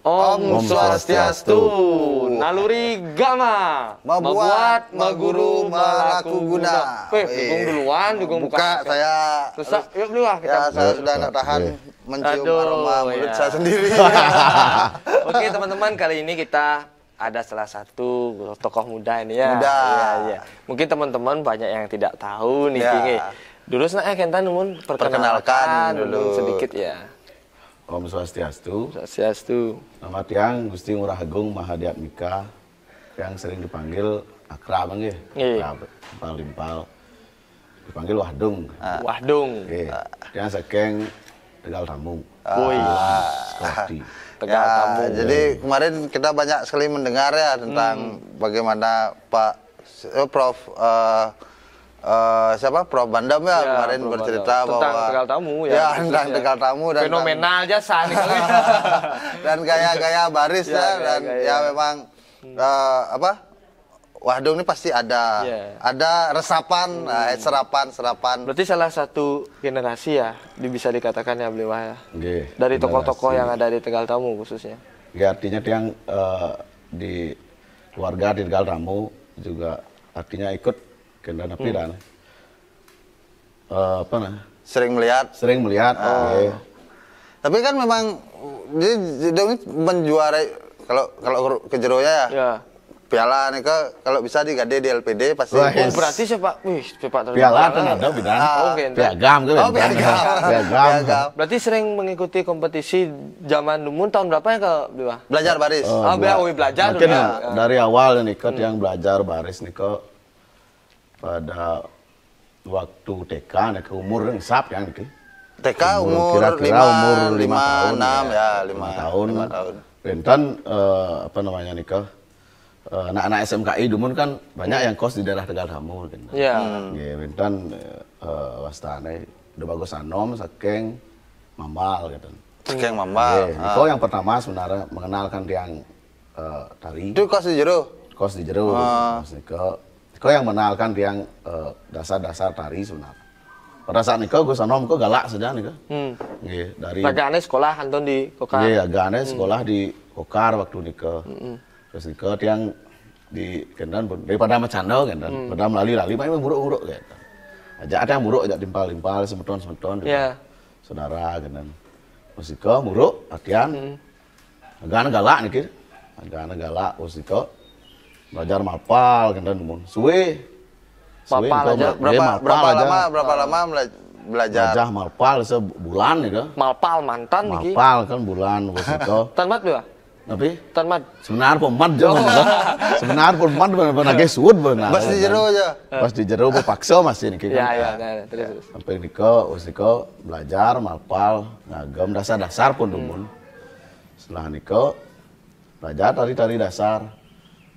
Om Swastiastu. Naluri Gama. Membuat, meguru, melaku guna. Dukung duluan, dukung buka. Saya susah. Yuk dulu lah. Ya, saya sudah nggak tahan mencium aroma mulut saya sendiri. Oke teman-teman, kali ini kita ada salah satu tokoh muda ini ya. Muda. Iya. Mungkin teman-teman banyak yang tidak tahu nih. Ya. Dulu saya Kenta numun perkenalkan dulu sedikit ya. Om Swastiastu. Swastiastu. Nama tiang Gusti Ngurah Agung Mahadiatmika yang sering dipanggil akrab nggih. Akrab, limpal. Dipanggil Wahdung. Wahdung. Nggih. Yang saking Tegal Tamu. Woi. Tegal Tamu. Jadi kemarin kita banyak sekali mendengar ya tentang bagaimana Prof Prof Bandam ya kemarin Prof bercerita Bandam. bahwa tentang Tegal Tamu ya tentang Tegal Tamu dan fenomenal jasa nih dan gaya-gaya baris ya dan ya memang Wahdung ini pasti ada resapan, serapan. Berarti salah satu generasi ya bisa dikatakan ya beliau ya. Dari generasi. tokoh-tokoh yang ada di Tegal Tamu khususnya. Ya artinya tiang di keluarga di Tegal Tamu juga artinya ikut kendana pidan. Sering melihat. Tapi kan memang jadi menjuarai kalau ke jeronya ya. Piala nih kalau bisa digade di LPD pasti. Berarti sepak piala kan ada bidang. Piagam kan. Piagam. Berarti sering mengikuti kompetisi zaman dulu tahun berapa ya Kak Dewa? Belajar baris. Belajar mungkin dari awal nih yang belajar baris nih pada waktu TK nih umur yang sap yang nih. TK umur kira-kira umur 5 tahun. 5 tahun. Rentan anak-anak SMKI dulu kan banyak yang kos di daerah Tegal Tamu kan. Iya. Rentan wastane udah bagus anom saking mambal gitu. Saking mambal. Niko yang pertama sebenarnya mengenalkan tiang tari. Itu kos di jero. Kos di jero. Niko yang mengenalkan tiang dasar-dasar tari sebenarnya. Pada saat Niko gue sanom kok galak saja Niko. Dari agaknya sekolah Anton di Kokar. Iya, agaknya sekolah di Kokar waktu Niko. Terus Niko tiang di kendan daripada macandau kan, pada melalui memang buruk-buruk kan. Aja ada yang buruk, aja timpal-timpal, semeton. Iya. Saudara kan. Terus Niko buruk, latihan. Agaknya galak nih kira. Agaknya galak, terus Niko belajar malpal kan suwe. Malpal aja. Berapa lama belajar malpal sebulan nih kan. Malpal mantan nih. Malpal kan bulan terus Niko. Tanmat dua. Tapi tanmat sebenarnya pemat jangan sebenarnya pemat benar-benar gesud benar. Pas di jero aja. Pas di jero paksa masih nih. Iya, terus. Sampai Niko belajar malpal, ngagem dasar-dasar pun dumun. Setelah Niko belajar tari dasar,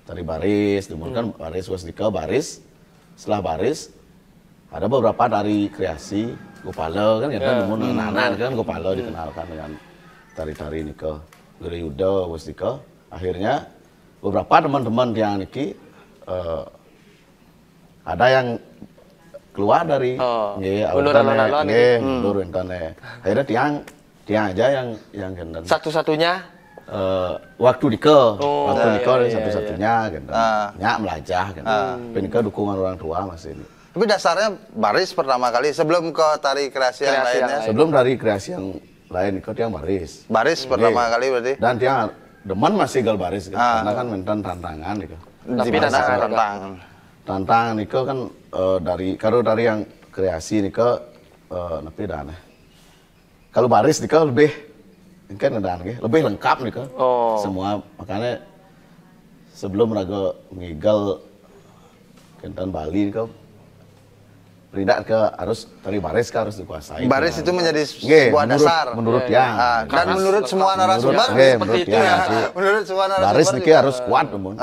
tari baris, dumun kan baris Niko baris. Setelah baris ada beberapa tari kreasi, Gopalo kan dumun anak-anak kan Gopalo dikenalkan dengan tari-tari Niko. Dari Yuda, Wastika, akhirnya beberapa teman-teman yang niki ada yang keluar dari mundur intane. Akhirnya tiang aja yang gendang. Satu-satunya waktu Niko satu-satunya gendang. Nyak melajah gendang. Niko dukungan orang tua masih ini. Tapi dasarnya baris pertama kali sebelum ke tari kreasi yang lainnya. Sebelum dari kreasi yang lain Niko tiang baris. Baris pertama kali berarti. Dan tiang demen masih gal baris karena kan mentan tantangan Niko. Tapi dasar tantangan Niko kan dari yang kreasi Niko nepi dana. Kalau baris Niko lebih lebih lengkap Niko. Semua makanya sebelum raga mengigal kentan Bali Niko Pridak harus tari baris harus dikuasai. Baris itu menjadi sebuah dasar. Menurut yang dan menurut semua narasumber seperti itu ya. Menurut semua narasumber. Baris niki harus kuat demun.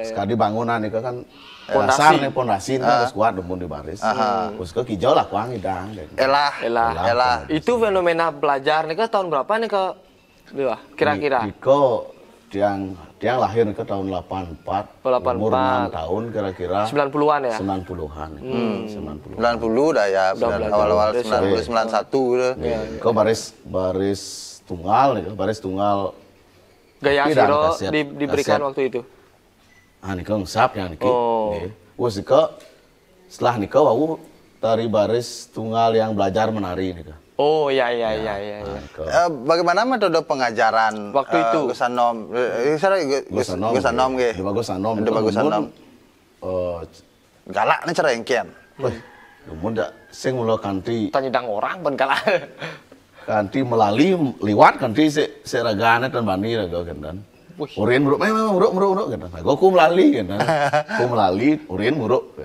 Sekali bangunan niki kan dasar nih pondasi harus kuat demun di baris. Terus ke kijau lah kuang idang. Elah. Itu fenomena belajar nih tahun berapa nih kira-kira? Niko Tiang lahir ke tahun 84, umur 6 tahun kira-kira 90-an ya? 90-an. 90 dah ya, awal-awal 90, 91 gitu. Kau baris tunggal Gaya siro diberikan waktu itu. Ah nika ngesap yang niki. Wes nika setelah nika wau tari baris tunggal yang belajar menari nika. Oh iya. Bagaimana metode pengajaran waktu itu? Gusanom. Gusanom ge. Gusanom. Galak nih cara engkian. Namun dak sing mula kanti tanyedang orang pun kalah. Kanti melalui liwat kanti seragana dan bani raga kan. Urin muruk, muruk kan. Aku melalui kan. Aku melalui urin muruk.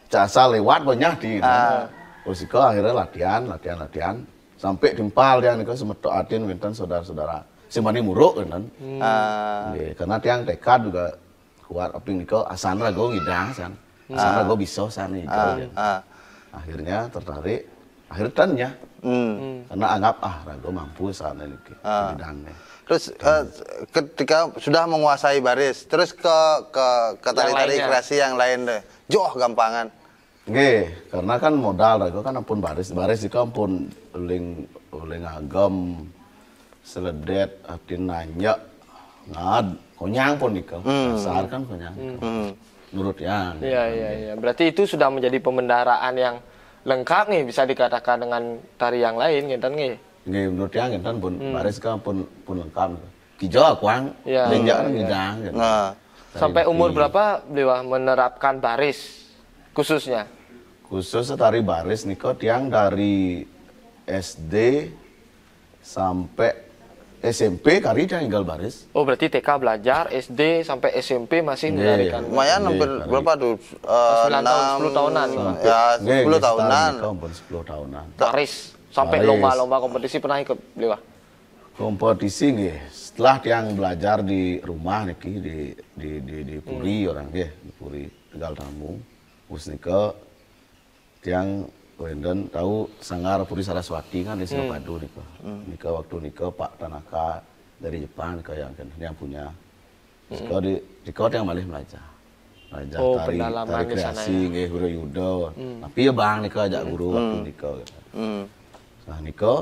Jasa lewat banyak di kan. Terus akhirnya latihan sampai timpal yang niku semetok atin winten saudara-saudara. Sing bani muruk kan. Karena tiang tekad juga kuat aping niku asan raga ngidang san. Asan raga bisa san niku. Akhirnya tertarik, akhirnya tanya. Karena anggap raga mampu saat ini bidangnya. Terus ketika sudah menguasai baris, terus ke tari-tari kreasi yang lain deh, joh gampangan. Nggih, karena kan modal raga kan ampun baris itu ampun uling agam seledet atin nanya ngad konyang pun nikel. Dasar kan konyang. Menurut yang. Iya. Berarti itu sudah menjadi pembendaraan yang lengkap nih, bisa dikatakan dengan tari yang lain gitu nih. Nggih, menurut yang gitu pun baris kan pun lengkap. Kijau kuang lenjak ngidang gitu. Sampai umur berapa beliau menerapkan baris khususnya? Khusus tari baris niko tiang dari SD sampai SMP kari dia tinggal baris. Oh berarti TK belajar, SD sampai SMP masih menarikan. Lumayan hampir berapa tuh? 9 tahun, 10 tahunan. Ya 10 tahunan. 10 tahunan. Baris sampai lomba-lomba kompetisi pernah ikut beliau? Kompetisi nggih. Setelah tiang belajar di rumah niki di Puri orang nggih, di Puri Tegal Tamu. Terus nika tiang Wenden tahu Sanggar Puri Saraswati kan di Sinopadu nika. Nika waktu nika Pak Tanaka dari Jepang kayak yang punya. Nika yang malih belajar. Tari kreasi nggih Guru Yudo. Tapi ya Bang nika ajak guru waktu nika. Nah nika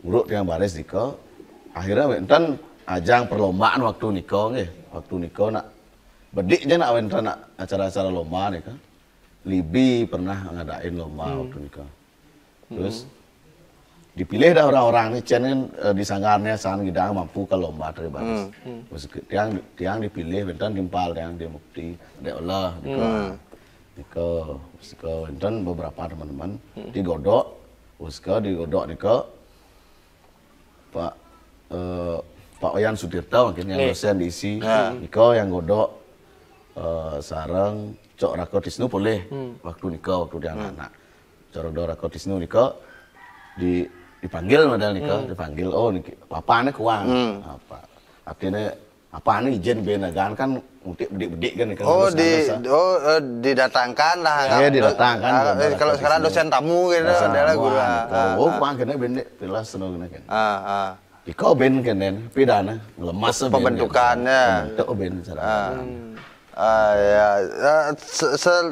guru yang baris nika akhirnya wenten ajang perlombaan waktu nika nggih. Waktu nika nak bedik aja nak wenten nak acara-acara lomba nika. Libi pernah ngadain lomba waktu nikah. Terus dipilih dah orang-orang nih kan di sanggarnya san gidang mampu ke lomba tari baris. Terus tiang dipilih bentan timpal yang dia mukti ada Allah nikah bentan beberapa teman-teman digodok digodok nikah Pak Oyan Sutirta mungkin yang dosen diisi nikah yang godok sarang Cok Rakotisnu boleh waktu nikah waktu dia anak. Cok Rakotisnu nikah dipanggil modal nikah dipanggil papane kuang apa artinya apa nih izin benagan kan untuk bedik-bedik kan nikah. Didatangkan lah. Iya didatangkan. Kalau sekarang dosen tamu gitu adalah guru. Kuang kena bedik pilas seneng kan. Iko ben kenen pidana lemas pembentukannya. Bentuk ben cara.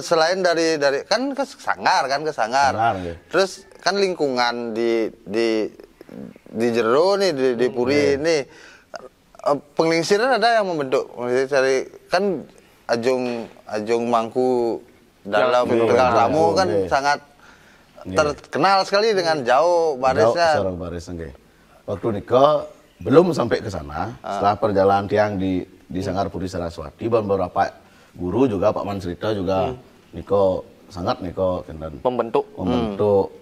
Selain dari kan ke Sanggar. Terus kan lingkungan di jero nih di Puri ini penglingsiran ada yang membentuk. Cari kan Ajung Mangku dalam Tegal Tamu kan sangat terkenal sekali dengan jauh barisnya. Seorang baris waktu nikah belum sampai ke sana. Setelah perjalanan tiang di Sanggar Puri Saraswati beberapa guru juga Pak Mansrita juga niko sangat niko kendan membentuk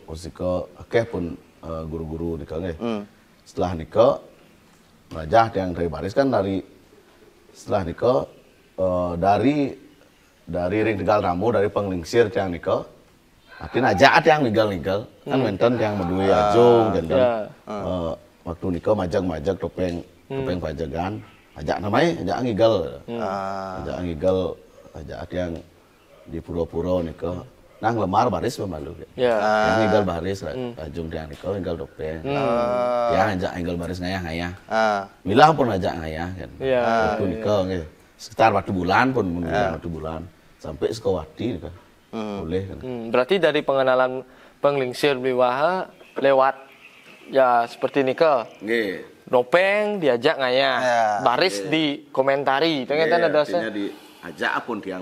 musiko akeh pun guru-guru niko nggih. Setelah niko belajar yang dari baris kan setelah niko dari ring Tegal Tamu dari penglingsir yang niko artinya aja yang ninggal kan wenten yang berdua ajung kendan waktu niko majag topeng pajagan ajak namanya ajak ngigal ajak yang di pura-pura nikah nang lemar baris pemalu yang ngigal baris ajung tiang nikah ngigal topeng tiang ajak ngigal baris ngayah milah pun ajak ngayah kan waktu nikah sekitar waktu bulan sampai sekawati nikah boleh kan. Berarti dari pengenalan penglingsir Bliwaha lewat ya seperti nikah. Nopeng diajak ngaya, baris dikomentari, ternyata ada artinya diajak pun tiang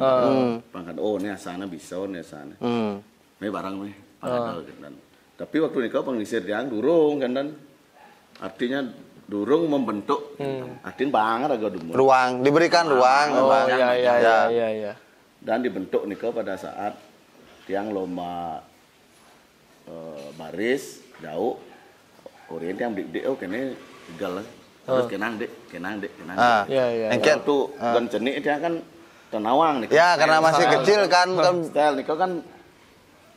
pangkat ini asana bisa ini asana. Ini barang nih, kan. Tapi waktu nikah pengisir tiang durung kan dan artinya durung membentuk, artinya banget agak dumur. Ruang, diberikan ruang. Oh iya. Dan dibentuk nikah pada saat tiang lomba baris jauh, orient yang dik oh kene gal terus kenang dek. Iya. Engkel tuh gan cenik dia kan tenawang nih. Ya karena masih kecil kan. Style nikah kan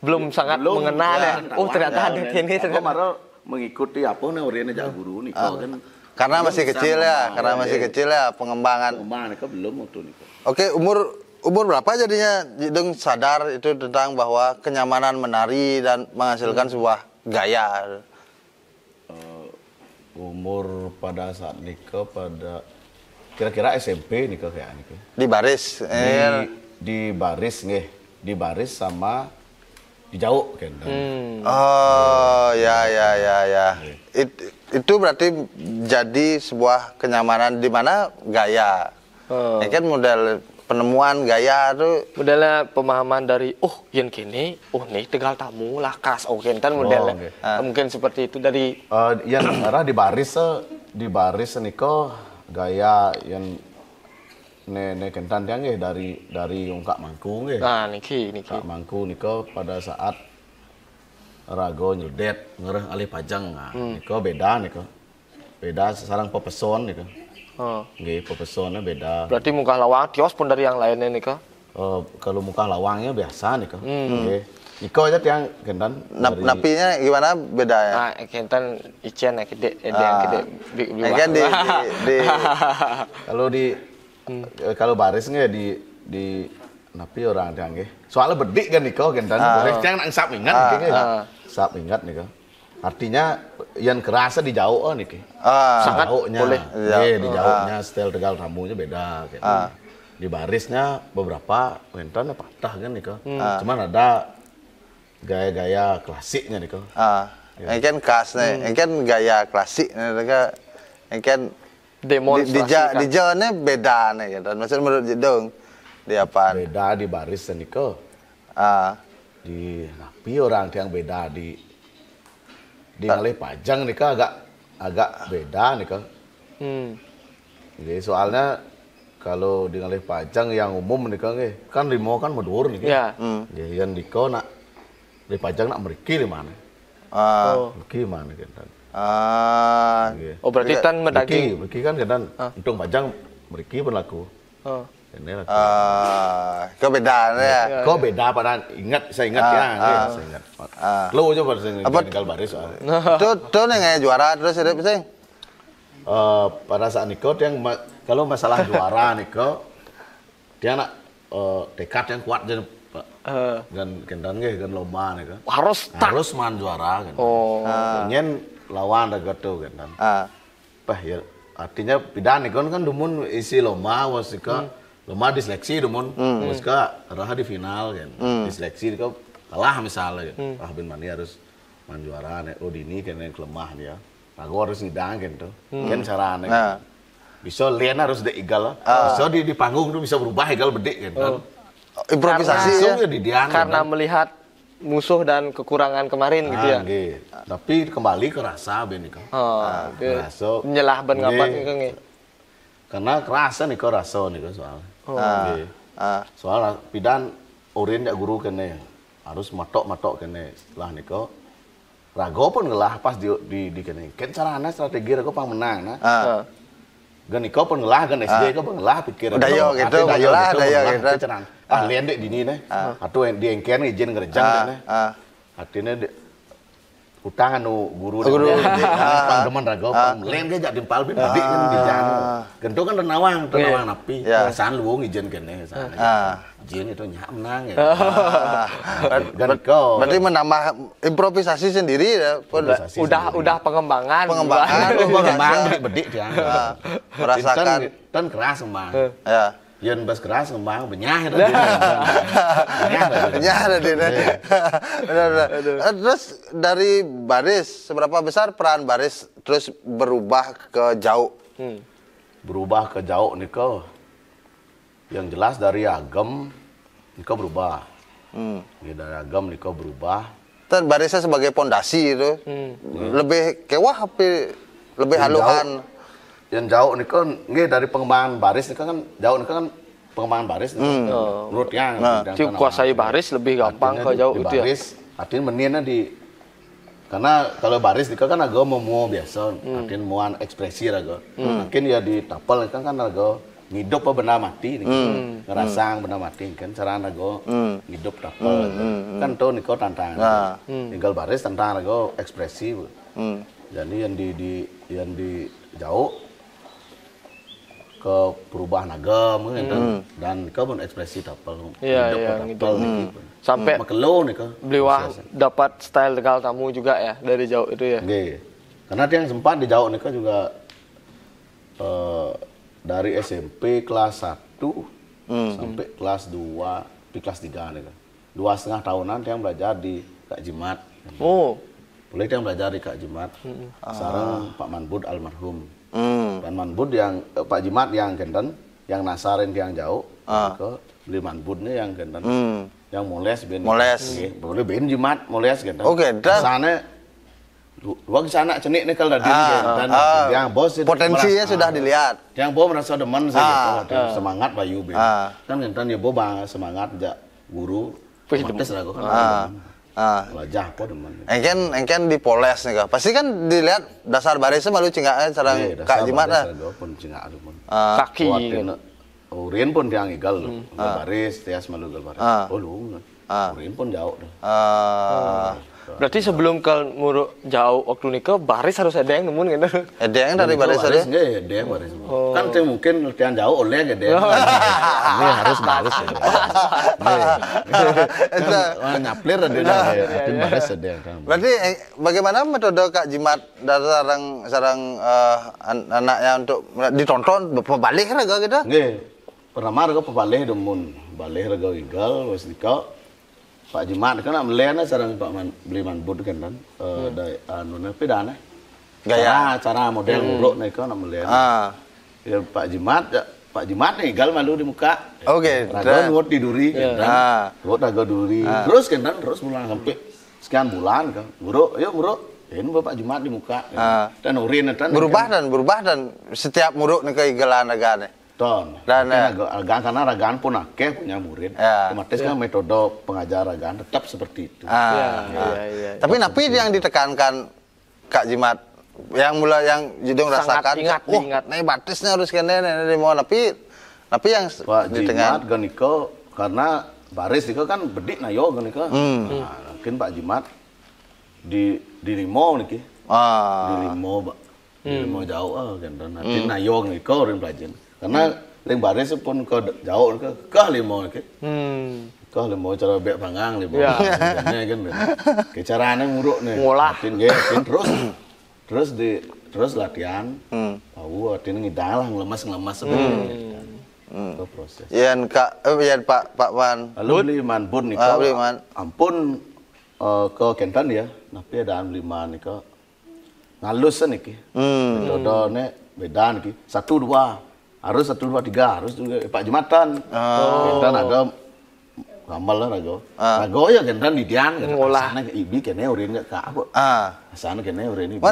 belum sangat mengenal ya. Oh ternyata ada kini ternyata. Malah mengikuti apa nih orient aja guru nikah kan. Karena masih kecil ya, pengembangan nikah belum waktu nikah. Oke, umur berapa jadinya Jidung sadar itu tentang bahwa kenyamanan menari dan menghasilkan sebuah gaya? Umur pada saat nikah pada kira-kira SMP nikah kayak nikah. Di baris. Di baris nih, di baris sama di jauh kan. Oh ya. Itu berarti jadi sebuah kenyamanan di mana gaya. Ini kan model penemuan gaya tuh modelnya pemahaman dari yang kini nih tegal tamu lah kas kan modelnya mungkin seperti itu dari yang arah di baris niko gaya yang ne kentan tiang dari ungkap mangku niki kak mangku niko pada saat rago nyudet ngereh alih pajang niko beda sarang pepeson niko. Pepesonnya beda. Berarti muka lawang tios pun dari yang lainnya nih kak? Kalau muka lawangnya biasa nih kak. Niko aja yang kentan. Napinya gimana beda ya? Kentan icen ya gede, yang gede. Kan kalau barisnya di napi orang yang soalnya bedik kan niko kentan. Jangan sap ingat sap ingat nih kak. Artinya yang kerasa di jauh nih ki. Sangat jauhnya, boleh. Di jauhnya style tegal tamunya beda. Di barisnya beberapa kentan patah kan nih kok. Cuman ada gaya-gaya klasiknya nih kok. Ini kan khas nih, ini kan gaya klasik nih, ini kan demonstrasi. Di jalannya beda nih kan. Maksudnya menurut Jidung di apa? Beda di baris nih kok. Di napi orang yang beda di ngalih pajang nih kak agak beda nih kak. Jadi soalnya kalau di ngalih pajang yang umum nih kak kan rimo kan medur nih kak. Yang diko nak di pajang nak meriki di mana? Meriki mana kan? Berarti tan mendaki. Meriki kan kan untung pajang meriki berlaku. Kok beda ya? Kok beda pada saya ingat ya. Saya ingat. Lo aja pada tinggal baris. Tuh nih juara terus ada sih. Pada saat nikah yang kalau masalah juara nikah dia nak tekad yang kuat dan kendan kan lomba nih kan. Harus man juara kan. Nyen lawan ada gitu kan. Ya artinya pidan nih kan dumun isi lomba wasika. Lomba diseleksi dumun, muska arah di final kan, diseleksi kau kalah misalnya kan, bin Mani harus manjuara nih, dini kan yang kelemah dia, aku harus ngidang kan tuh, kan caranya, bisa lian harus deigal, bisa di panggung tuh bisa berubah egal bedik kan, improvisasi ya, kan? Karena melihat musuh dan kekurangan kemarin gitu ya. Tapi kembali ke rasa ben nih nyelah ben ngapat nih. Karena kerasa nih kok rasa nih soalnya. Soalnya pidan orin dak guru kene harus matok kene setelah nih kok rago pun ngelah pas di kene. Ken carana strategi rago pang menang nah. Gan niko pun ngelah gan SD ko pun ngelah pikir. Dayo gitu, dayo gitu. Lian dek dini nih. Atau di engken izin ngerejang nih. Artinya utang anu guru teman rago lain dia jadi dempal bin bedik kan di jalan gento kan tenawang napi perasaan luwung izin kene izin itu nyak menang ya berarti menambah improvisasi sendiri ya udah pengembangan bedik dia merasakan dan keras emang Yen bas keras ngembang benyah tadi. Benyah tadi. Benar. Terus dari baris, seberapa besar peran baris terus berubah ke jauh? Berubah ke jauh nih kau. Yang jelas dari agam nih kau berubah. Dari agam nih kau berubah. Dan barisnya sebagai pondasi itu lebih kewah tapi lebih haluan. Yang jauh nih kan dari pengembangan baris nih kan jauh nih kan pengembangan baris menurutnya kuasai baris lebih gampang ke jauh itu ya. Baris artinya menina di karena kalau baris nih kan agak mau biasa artinya muan ekspresi agak mungkin ya di tapal kan agak hidup apa benda mati nih ngerasang benda mati kan cara agak hidup tapal kan tuh nih kau tantangan tinggal baris tantangan agak ekspresi jadi yang di jauh ke perubahan agama dan kau pun ekspresi tapal hidup sampai makelo nih kau beliau dapat style tegal tamu juga ya dari jauh itu ya. Karena dia yang sempat di jauh nih kau juga dari SMP kelas 1 sampai kelas 2 di kelas 3 nih kan. 2,5 tahunan dia belajar di Kak Jimat. Boleh dia belajar di Kak Jimat. Sekarang Pak Manbud almarhum. Dan Manbud yang Pak Jimat yang Genten, yang Nasarin yang jauh, ke beli Manbudnya yang Genten. Yang moles boleh ben Jimat moles Genten. Dan sana dua ke sana cenik nih kalau tadi dan yang bos itu potensinya sudah dilihat. Yang bos merasa demen saya gitu, semangat Bayu Ben. Kan Genten ya bos semangat jak guru. Pedes lah kok. Wajah po demen. Engken dipoles nih kak. Pasti kan dilihat dasar barisnya malu cingaknya sarang Kak Jimat lah. Pun cingak demen. Kaki. Urin pun dia ngigal loh. Baris, tias malu gal baris. Oh lu. Urin pun jauh dah. Berarti sebelum ke Muruk jauh waktu nikah baris harus ada yang nemun gitu. Ada yang dari baris ada? Ada yang baris. Kan mungkin latihan jauh oleh ada yang. Ini harus baris ya. Nyaplir ada yang baris ada yang. Berarti bagaimana metode Kak Jimat dari sarang anaknya untuk ditonton berbalik raga gitu? Nggih. Pertama raga pebalik demun. Balik raga igal wis nikah. Pak Jimat kan melena sarang Pak beli Manbud kan dari anu pedana. Gaya cara model uruk nih kan melena. Ya Pak Jimat nih gal malu di muka. Raga ngut di duri kan. Ngut raga duri. Terus kan terus mulai sampai sekian bulan kan. Uruk. Ini Bapak Jimat di muka. Dan urin kan berubah dan setiap muruk nih ke igalan raga nih. Dan karena ragaan pun akeh punya murid, otomatis kan metode pengajar ragaan tetap seperti itu. Tapi yang ditekankan Kak Jimat, yang Judung rasakan, ingat. Nih batisnya harus kene mau tapi yang Pak Jimat ganiko karena baris itu kan bedik nayo ganiko. Mungkin Pak Jimat di Limo niki, di Limo jauh kan, nanti nayo ganiko orang pelajaran. Karena ring baris pun ke jauh ke Limo ke. Ke Limo cara bek panggang Limo. Kan. Ke carane muruk nih. Ngolah. Terus latihan. Artinya ngidang lah ngelemas sebenarnya. Itu proses. Yan Pak Wan. Lalu beli Manbud nih ampun ke Kentan ya. Tapi ada beli Man nih ke ngalus nih ke. Metodenya beda nih. 1 2 harus 1 2 3 harus juga Pak Jumatan. Kentan ada gambar lah rago ya kentan di dian sana ke ibi kene urin enggak ka apa. Sana kene urin ibi.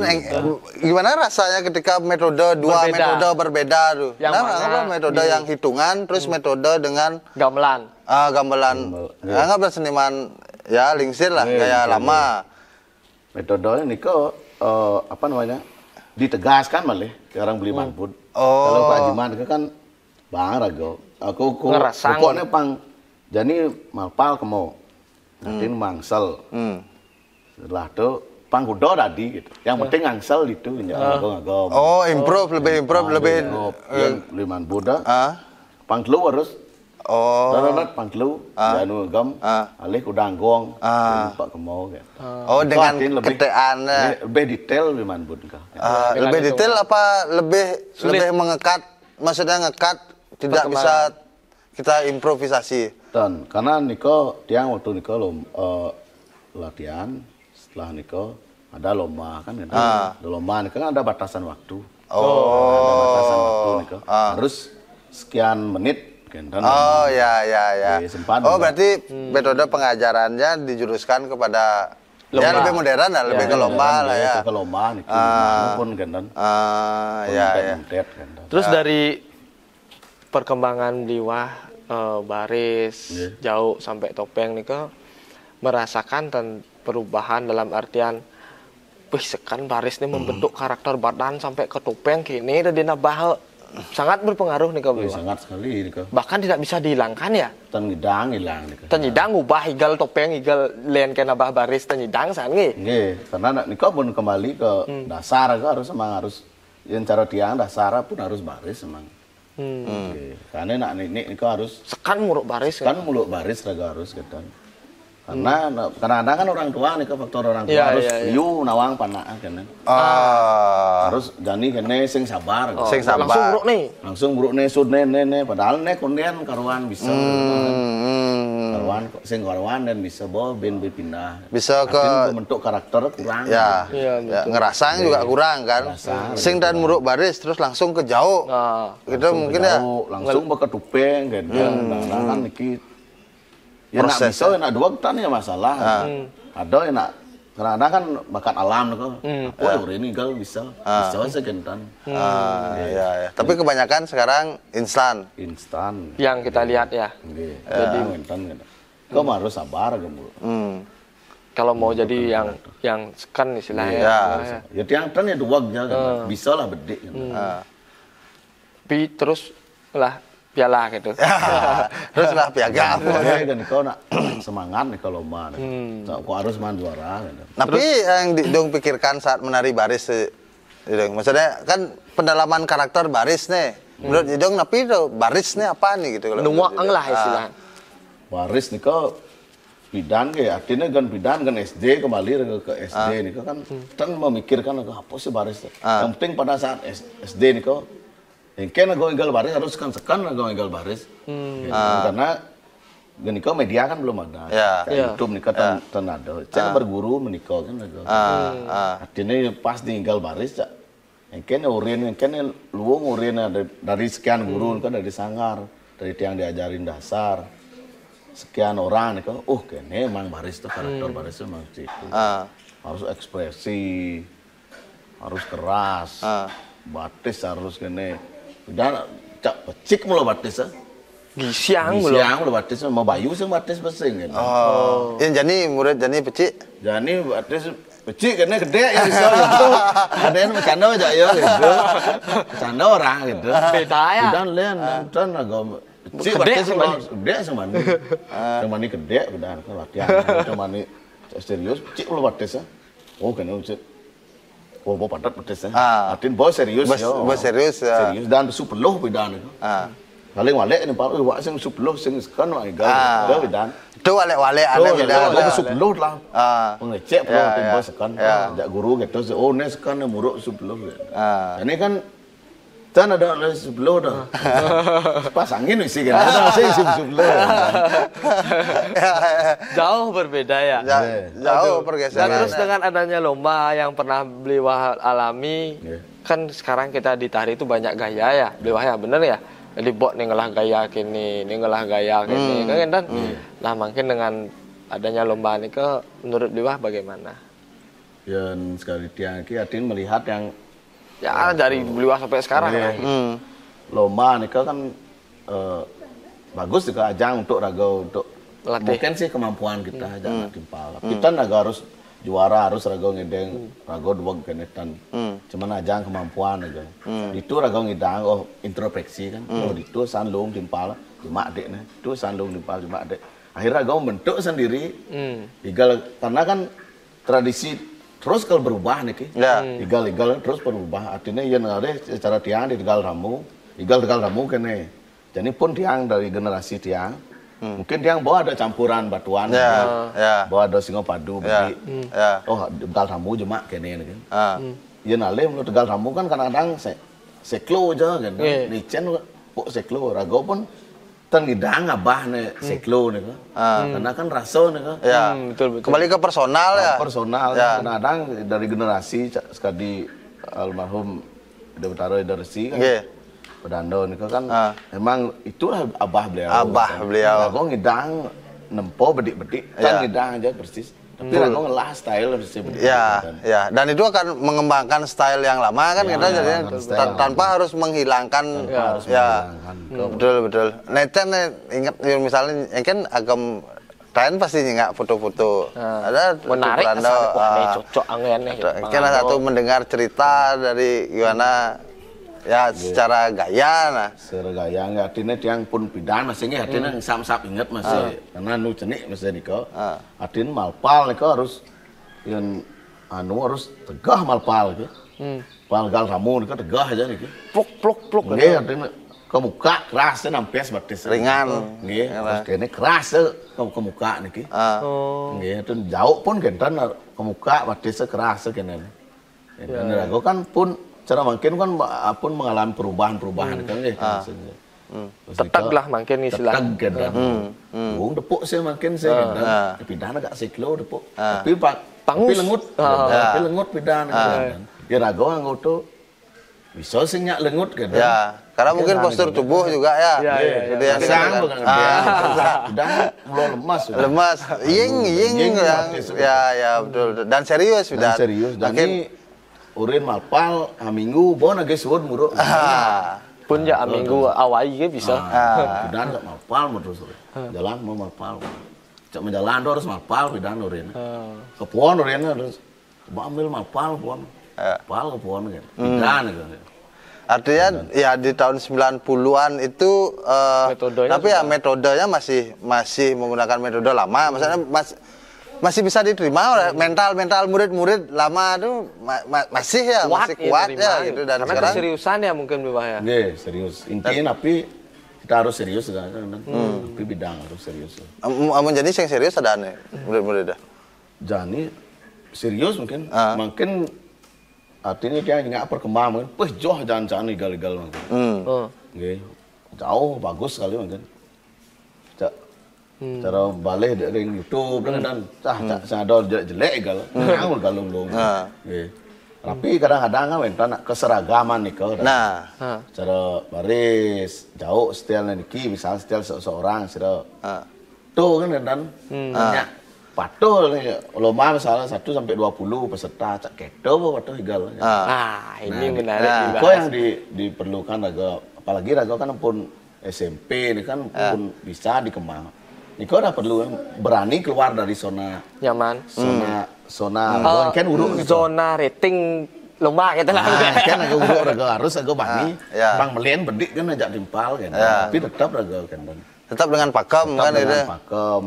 Gimana rasanya ketika metode metode berbeda tuh? Nah, metode yang hitungan terus metode dengan gamelan. Anggaplah seniman ya lingsir lah gaya lama. Metodenya niko apa namanya? Ditegaskan malah sekarang beli Manbud. Kalau Pak Jimat kan bang rago. Aku pokoknya pang jadi malpal kemo. Nanti mangsel. Setelah itu pang kudo tadi gitu. Yang penting ngangsel itu ngagom. Improve lebih yang beli Manbud pang telu harus Darat pangkelu, janu gam, alih kudanggong, lupa kemau gitu. Dengan keteaan. Lebih detail di Manbud kah? Lebih detail apa lebih mengekat? Maksudnya ngekat tidak bisa kita improvisasi. Dan karena niko tiang waktu niko latihan, setelah niko ada lomba kan, ada lomba niko kan ada batasan waktu. Ada batasan waktu niko. Harus sekian menit. Oh ya. Berarti metode pengajarannya dijuruskan kepada lomba. Ya lebih modern lah, lebih ke lomba lah ya. Ke lomba nih, pun kan. Terus dari perkembangan liwah baris jauh sampai topeng nih merasakan perubahan dalam artian sekan baris nih membentuk karakter badan sampai ke topeng kini dan dinabah sangat berpengaruh nih beliau. Sangat sekali nih. Bahkan tidak bisa dihilangkan ya. Tenidang hilang nih. Tenidang ubah igal topeng igal len kena bah baris tenidang sangi. Nggih, karena niko pun kembali ke dasar harus yang cara tiang dasar pun harus baris emang. Karena niko harus sekan muluk baris. Sekan muluk baris harus gitu. Karena kadang-kadang kan orang tua nih faktor orang tua harus liu nawang panah kan. Harus jani kene sing sabar. Sing sabar. Langsung buruk nih sud nih padahal nih kondian karuan bisa. Karuan dan bisa bawa ben pindah. Bisa ke bentuk karakter kurang. Ya, ngerasaan juga kurang kan. Sing dan muruk baris terus langsung ke jauh. Gitu mungkin ya. Langsung ke tupeng kan. Kan niki ya nak bisa, nak dua kan ya masalah. Ada yang nak karena kan bakat alam kok. Apa ini gal bisa segentan. Ya. Tapi kebanyakan sekarang instan. Yang kita lihat ya. Jadi instan. Kau harus sabar kamu. Kalau mau jadi yang sekan istilahnya. Ya tiang tan ya dua aja. Bisa lah bedik. Tapi terus lah piala gitu. Terus lah piagam. Dan kau nak semangat nih kalau lomba. Kau harus main juara. Tapi yang dong pikirkan saat menari baris, maksudnya kan pendalaman karakter baris nih. Menurut dong, tapi baris nih apa nih gitu? Nuang lah istilah. Baris nih kau bidan ke, artinya kan bidan kan SD kembali ke SD nih kan memikirkan apa sih baris. Yang penting pada saat SD nih kau yang kena gal baris harus sekan gal baris. Karena nikah media kan belum ada. YouTube nikah tan ada. Cek berguru menikah kan ada. Artinya pas tinggal baris cak. Yang kena urin, yang kena luang urin dari sekian guru kan dari sanggar, dari tiang diajarin dasar. Sekian orang nikah, kene emang baris tuh karakter baris itu emang itu. Harus ekspresi, harus keras, batis harus kene. Udah cak pecik mulu batis Gisiang mulu batis mau bayu sih batis pesing kan. Yang jani murid jani pecik. Jani batis pecik karena gede ya bisa gitu. Ada yang bercanda aja ya gitu. Bercanda orang gitu. Beda ya. Dan lian dan agak pecik batis gede sama nih. Sama nih gede udah kan latihan. Sama nih serius pecik mulu batis kena pecik. Bawa padat pedes artinya bos serius serius dan supeluh bidan itu. Paling wale ini paling wak sing supeluh sing sekan wak gal bidan. Itu wale ada bidan. Bawa supeluh lah. Mengecek perlu tim bos sekan. Jak guru gitu ne sekan muruk supeluh. Ini kan kan ada supeluh dah. Pasangin sih kan. Ada sih supeluh. Jauh berbeda ya. Jauh pergeseran. Dan terus dengan adanya lomba yang pernah beliau alami, kan sekarang kita di tari itu banyak gaya ya, beliau ya bener ya. Jadi bot nih ngelah gaya kini, kan. Nah mungkin dengan adanya lomba ini menurut beliau bagaimana? Ya sekali tiang artinya melihat yang dari beliau sampai sekarang ya. Lomba nih kan bagus juga ajang untuk untuk latih. Mungkin sih kemampuan kita jangan timpal. Kita naga harus juara harus rago ngedeng rago dua kenetan. Cuman ajang kemampuan aja. Itu rago ngedang introspeksi kan. Itu sandung timpal cuma adek nih. Itu sandung timpal cuma adek. Akhirnya rago membentuk sendiri. Karena kan tradisi terus kalau berubah nih ki. Igal terus berubah. Artinya ya nggak secara tiang di tegal ramu kene. Jadi pun tiang dari generasi tiang. Mungkin tiang bawa ada campuran batuan, bawa ada singopadu, tegal ramu cuma kene nih kan. Ya nale tegal ramu kan kadang-kadang seklo aja kan. Licen kok seklo rago pun tan ngidang abah nih seklo nih kan. Karena kan raso nih kan. Ya. Betul. Kembali ke personal ya. Personal. Ya. Kadang dari generasi sekali almarhum Dewtaro Edersi kan. Pedando nih kan. Emang itulah abah beliau. Abah beliau. Rago ngidang nempo bedik-bedik, tan ngidang aja persis. Tapi Rago ngelah style bersih bedik. Ya. Dan itu akan mengembangkan style yang lama kan kita jadinya tanpa harus menghilangkan. Betul. Necen ingat misalnya kan agam Tain pasti nggak foto-foto. Ada menarik asal cocok aneh-aneh. Kan satu mendengar cerita dari gimana ya secara gaya nah. Secara gaya nggak artinya tiang pun pidan masih nggak artinya sam-sam ingat masih karena nu cenik masih niko. Artinya malpal niko harus yang harus tegah malpal gitu. Palgal ramu niko tegah aja niko. Pluk. Nggih artinya ke muka keras nampes batis ringan. Nggih, terus kene keras ke muka niki. Nggih, itu jauh pun kentan ke muka batis keras kene. Dan rago kan pun cara mungkin kan pun mengalami perubahan kan nggih. Tetag lah mungkin istilah. Tetag kentan. Wong depuk sih mungkin sih kentan. Pidana gak sekilo depuk. Tapi lengut. Tapi lengut pidana. Ya rago anggota bisa sih nyak lengut kan. Ya. Karena mungkin postur tubuh juga ya. Jadi yang udah mulai lemas. Lemas, ying ya betul. Dan serius sudah. Serius. Dan ini urin malpal minggu bon agak suwud muruk. Pun ya minggu awal juga bisa. Pidan enggak malpal terus. Jalan mau malpal. Cak menjalan harus malpal pidan urin. Kepuan urin harus ambil malpal puan. Pal kepuan kan. Pidan gitu. Artinya ya di tahun 90-an itu tapi ya metodenya masih menggunakan metode lama. Maksudnya masih bisa diterima oleh mental murid-murid lama itu masih kuat ya gitu. Dan karena sekarang keseriusan ya mungkin bawah ya. Nggih, serius. Intinya tapi kita harus serius kan. Tapi bidang harus serius. Amun jadi yang serius ada nih murid-murid dah. Jadi serius mungkin artinya dia nggak perkembangan, jauh jangan igal-igal mungkin. Nggih, jauh bagus sekali mungkin. Cara balik dari YouTube dan ada jelek igal, ngawur galung-galung. Nggih. Tapi kadang-kadang kan minta keseragaman nih kau. Nah, cara baris jauh style niki, misalnya style seseorang, sira. Tuh kan dan patul nih, lomba misalnya 1 sampai 20 peserta, cak kedo apa patul igal. Ini menarik. Kok yang diperlukan raga, apalagi raga kan pun SMP ini kan pun bisa dikembang. Niko udah perlu berani keluar dari zona nyaman, zona kan urut zona rating lomba gitu lah. Kan agak urut raga harus agak bani, bang melian bedik kan ajak timpal kan, tapi tetap raga kan. Tetap dengan pakem kan itu.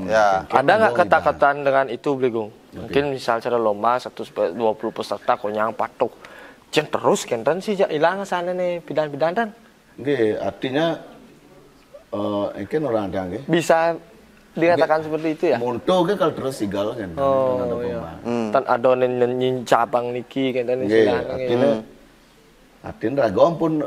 Ya. Ada nggak kata-kataan dengan itu Blegung? Mungkin misal cara lomba 120 peserta konyang patuk. Jangan terus kan sih hilang sana nih bidan-bidan kan. Nggih, artinya mungkin orang ada nggih. Bisa dikatakan seperti itu ya? Munto kan kalau terus sigal kan. Tan ada nyin cabang niki kan istilahnya. Artinya raga pun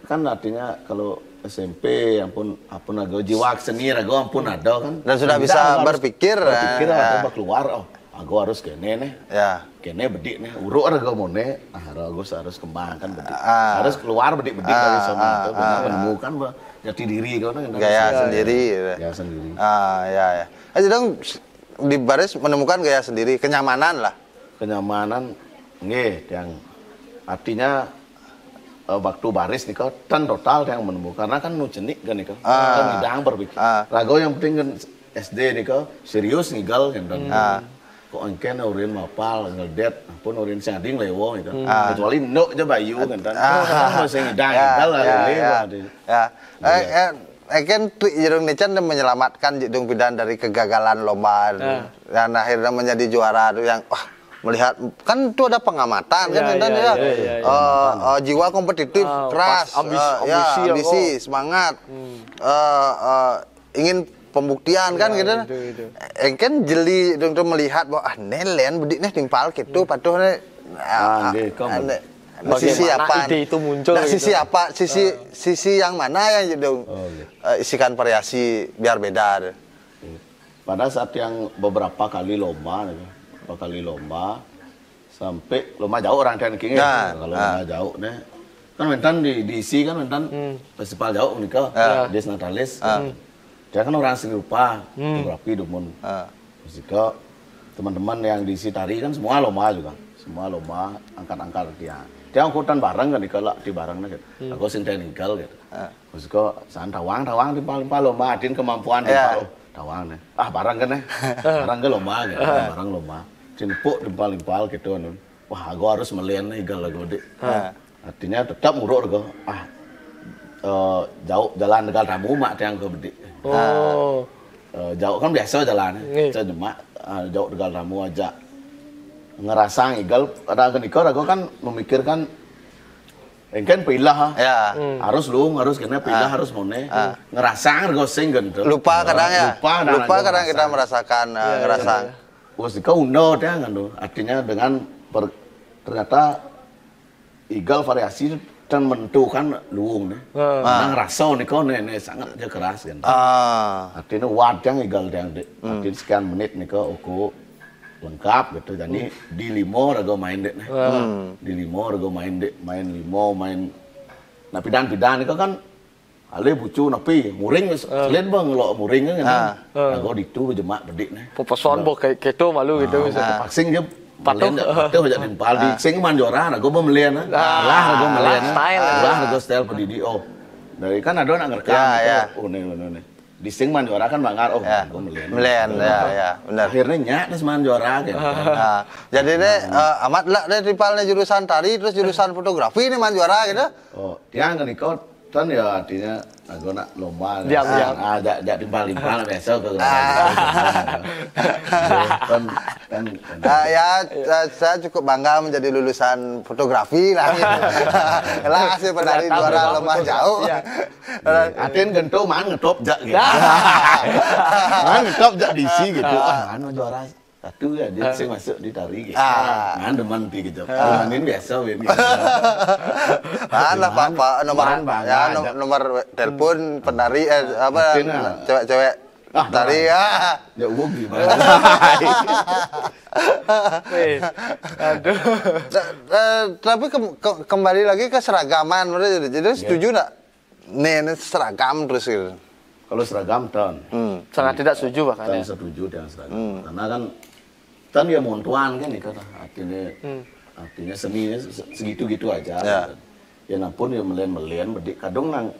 kan artinya kalau SMP ampun agak jiwa seni raga ampun ada kan. Dan sudah bisa berpikir atau keluar aku harus kene nih. Ya. Kene bedik nih. Uruk raga mone, raga harus kembangkan bedik. Harus keluar bedik-bedik dari zona itu menemukan jati diri kan gaya sendiri. Gaya sendiri. Ya. Aja dong di baris menemukan gaya sendiri, kenyamanan lah. Kenyamanan nggih yang artinya waktu baris nih kau tan total yang menemukan karena kan nu cenik kan nih kau kan ngidang berpikir rago yang penting kan SD nih kau serius ngigal kan kok engken urin mapal ngedet pun urin sanding lewo gitu kecuali no aja bayu kan masih ngidang ngigal kan Jedung Nican menyelamatkan Jedung Pidan dari kegagalan lomba dan akhirnya menjadi juara tuh yang melihat kan itu ada pengamatan jiwa kompetitif keras ambisi semangat ingin pembuktian kan gitu kan jeli untuk melihat bahwa nelen bediknya timpal gitu patuh sisi apa ide itu muncul nah, gitu. sisi apa sisi yang mana yang Jedong isikan variasi biar beda. Pada saat yang beberapa kali lomba sampai lomba jauh orang dan king kalau lomba jauh nih kan mentan diisi kan mentan festival jauh nih kau Des Natalis dia kan orang seni rupa fotografi dumun musika teman-teman yang diisi tari kan semua lomba angkat-angkat dia angkutan bareng kan kalau di barengnya gitu aku sing teknikal gitu musika san tawang di paling lomba adin kemampuan tawang nih bareng kan nih bareng ke lomba gitu bareng lomba cimpuk di paling gitu nun wah aku harus melihat nih gal lagu dek artinya tetap muruk aku jauh jalan dekat tamu mak yang ke bedik jauh kan biasa jalan cuma jauh dekat tamu aja ngerasa igal ada kenikah aku kan memikirkan engken pilah harus kena pilah harus mone ngerasa aku singgen lupa kadang kita merasakan ngerasa was kau undo dia kan tuh artinya dengan ternyata igal variasi dan menentukan luung nih ngerasa nih kau nih sangat aja keras kan artinya wadang igal yang artinya sekian menit nih kau aku lengkap gitu jadi di limo rago main dek nih di limo rago main nah pidan itu kan ale bucu napi muring selain bang lo muring kan rago ditu jemak bedik nih peson bo kayak gitu malu gitu paksing dia patuh aja nimpal di sing manjora rago melian rago melian rago style pendidi dari kan ada anak rekam nih di sing manjora kan bangar gue melian ya benar akhirnya nyak terus manjora gitu jadi deh amat lah deh ripalnya jurusan tari terus jurusan fotografi nih manjora gitu dia kan ikut kan ya artinya aku nak lomba diam ajak timpal besok ke ya saya cukup bangga menjadi lulusan fotografi lah gitu. Lah hasil penari juara lomba jauh atin gento man ngetop jak gitu man ngetop jak diisi gitu juara satu ya dia sih masuk di tari gitu demen pi gitu ini biasa ini mana pak nomor telepon penari apa cewek tari ya umum gimana aduh tapi kembali lagi ke seragaman jadi setuju nggak nih seragam terus gitu kalau seragam sangat tidak setuju bahkan setuju dengan seragam karena kan ya montuan kan nih kata artinya seninya segitu aja ya nampun ya melian bedik kadang nang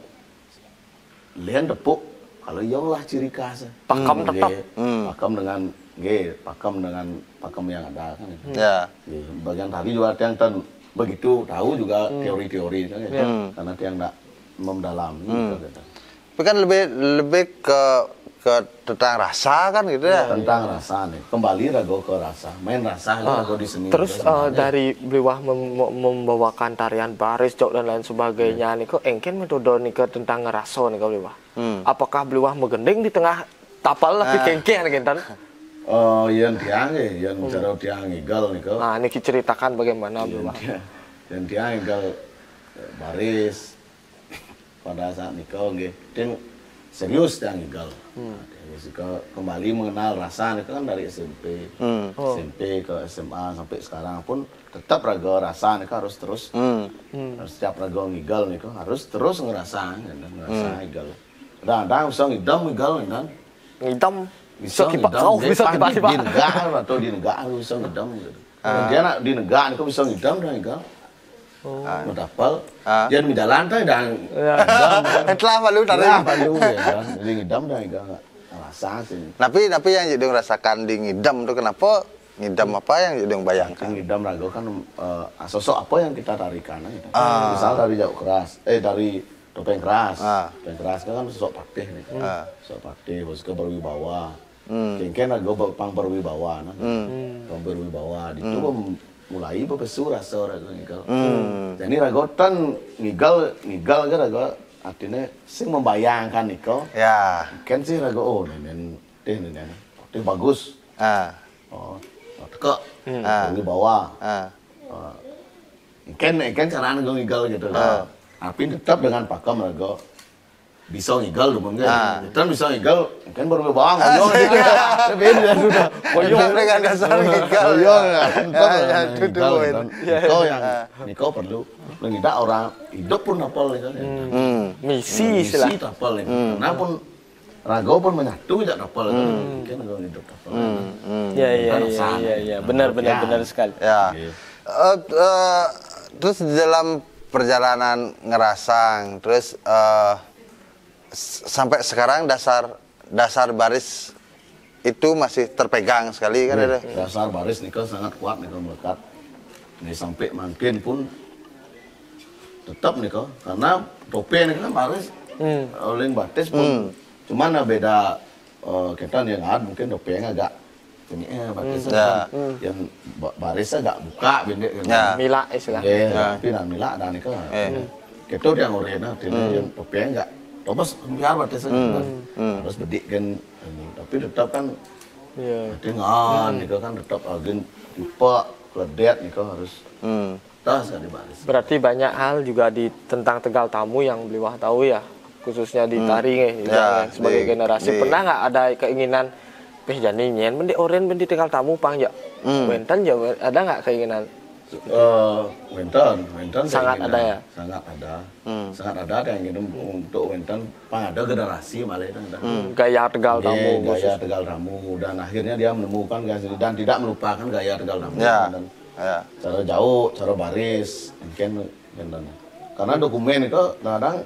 lian tepuk kalau yang lah ciri khas pakam tetap pakam dengan pakam yang ada kan bagian tadi juga yang begitu tahu juga teori-teori kan karena yang tidak mendalami tapi kan lebih ke tentang rasa kan gitu ya tentang rasa nih kembali rago ke rasa main rasa rago di seni terus dari beliwah membawakan tarian baris jok dan lain sebagainya nih kok engken metode nih ke tentang ngeraso nih kok beliwah apakah beliwah megending di tengah tapal lagi kengkeng kan yang tiang yang cara tiang igal nih kok nah ini ceritakan bagaimana beliwah yang tiang igal baris pada saat nikah nggih serius tiang igal kembali mengenal rasa itu kan dari SMP ke SMA sampai sekarang pun tetap raga rasa itu harus terus setiap raga ngigal itu harus terus ngerasa ngigal kadang-kadang bisa ngidam ngigal kan ngidam bisa tiba-tiba di negara atau di negara bisa ngidam gitu dia nak di negara itu bisa ngidam dan ngigal Medapal, dia di jalan tuh dan setelah malu tadi malu ya, jadi ngidam dah enggak rasa sih. Tapi yang jadi rasakan di ngidam tuh kenapa ngidam apa yang jadi bayangkan? Ngidam rago kan sosok apa yang kita tarikan gitu. Misal dari jauh keras, dari topeng keras, topeng keras kan sosok patih nih, sosok patih, bos ke berwibawa, kengken rago pang berwibawa, pang berwibawa, itu mulai bepesu rasa rago ngigal. Jadi ragotan ngigal kan rago artinya sing membayangkan niko. Ya. Kan sih rago nenen bagus. Oh teka. Di bawah. Ikan caranya gue ngigal gitu lah. Tapi tetap dengan pakem lah gue bisa ngigal dong kan. Kan bisa ngigal, kan baru bawang koyong gitu. Beda sudah. Koyong dengan dasar ngigal. Koyong ya. Niko yang Niko perlu mengidak orang hidup pun hafal kan. Misi istilah. Misi hafal ya. Karena pun rago pun menyatu tidak hafal kan. Kan kalau hidup hafal. Iya. Benar sekali. Ya. Terus dalam perjalanan ngerasang, terus sampai sekarang dasar baris itu masih terpegang sekali kan ada. Dasar baris Niko sangat kuat Niko melekat. Ini sampai makin pun tetap Niko karena tope ini kan baris oleh batis pun cuman beda kita yang ada mungkin topenya agak ini batisnya yang barisnya agak buka benda mila istilah. Tapi dan mila dan Niko. Kita yang orena yang topenya enggak Thomas biar batisnya harus bedik kan tapi tetap kan dengan Niko kan tetap agen tipe kledet Niko harus tas kan di baris. Berarti banyak hal juga tentang Tegal Tamu yang beliau tahu ya, khususnya di tari sebagai generasi. Pernah nggak ada keinginan jadi nyen mendi oren mendi Tegal Tamu pang ya? Wenten ya ada nggak keinginan? Wenten sangat ada ya. Sangat ada yang ingin untuk Wenten pang ada generasi malah itu. Gaya Tegal Tamu. Gaya Tegal Tamu dan akhirnya dia menemukan dan tidak melupakan gaya Tegal Tamu. Cara jauh, cara baris, mungkin karena dokumen itu kadang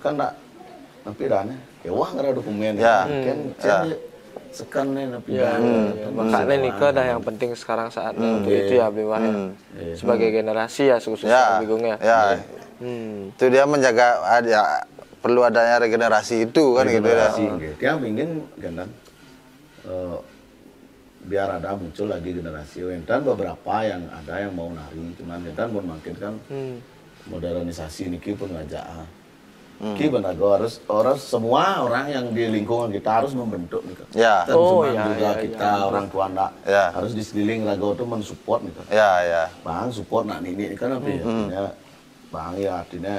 kan tak tapi dana, wah nggak ada dokumen, kan sekan nih tapi makanya Niko dah yang penting sekarang saat untuk itu ya beliau sebagai generasi ya khususnya bingungnya. Itu dia menjaga perlu adanya regenerasi itu kan gitu ya. Dia ingin kan biar ada muncul lagi generasi Wentan beberapa yang ada yang mau nari cuman Wentan pun makin kan modernisasi niki pun ngajak ki benar harus semua orang yang di lingkungan kita harus membentuk nih dan juga kita orang tua ndak harus di sekeliling rago itu mensupport nih bang support nak ini kan apa ya bang ya artinya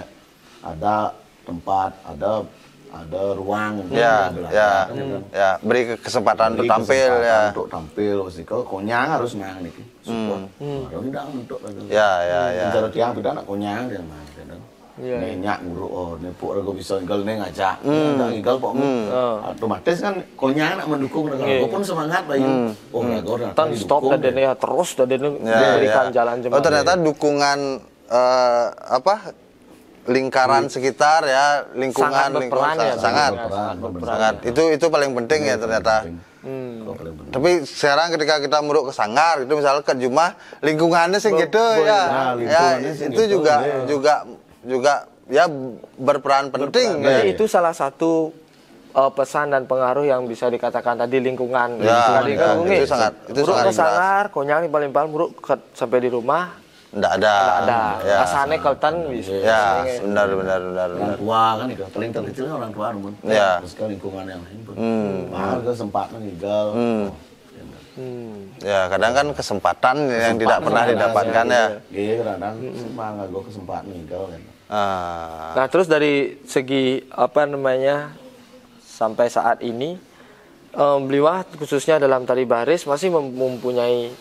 ada tempat ada ruang beri kesempatan untuk tampil untuk tampil kok konyang harus main nih support orang tidak untuk cara tiang tidak nak konyang dia main nenyak nguruk nepuk rago bisa ngal neng ngajak ngal pok otomatis kan konyang nak mendukung rago pun semangat bayu rago tan stop dan ya terus dan memberikan jalan jembatan. Ternyata dukungan lingkaran sekitar ya sangat itu paling penting ya ternyata. Tapi sekarang ketika kita muruk ke sanggar itu misalnya ke Jumah lingkungannya sih gitu itu juga ya berperan penting. Jadi itu salah satu pesan dan pengaruh yang bisa dikatakan tadi lingkungan. Itu sangat ke sanggar konyang paling muruk sampai di rumah Nggak ada. Rasanya keltan bisa. Benar. Orang tua kan itu paling terkecil orang tua namun. Terus ke lingkungan yang lain pun. Kesempatan tinggal. Ya kadang kan kesempatan yang tidak pernah didapatkan ya. Iya kadang semangat gue kesempatan tinggal kan. Nah terus dari segi sampai saat ini beliau khususnya dalam tari baris masih mempunyai